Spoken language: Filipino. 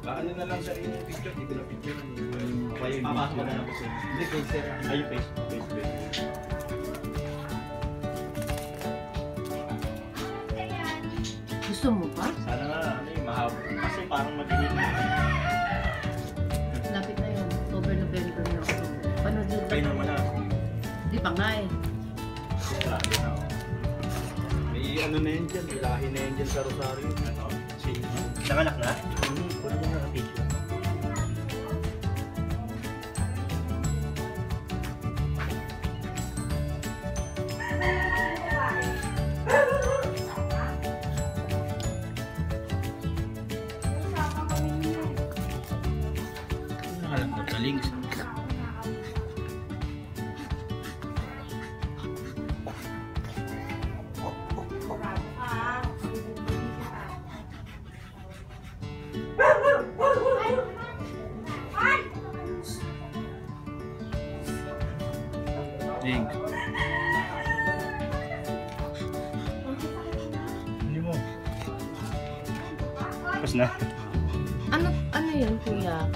Ano na lang sa yung picture, hindi ko na picture. Papasok ko na lang po sir. Hindi, face sir. Ayun, face. Gusto mo pa? Sana nga, mahaba. Kasi parang madilim. Lapit na yun. October, November na ako. Paano dito? Kainan mo na. Di pa nga eh. Grabe na. May ano na yun dyan, may lahi na yun dyan sa Rosario. Ano? Nanganak na? Wala mo na picture. Alam mo, galing. Ding. Hindi mo. Tapos na. Ano yun, kuya?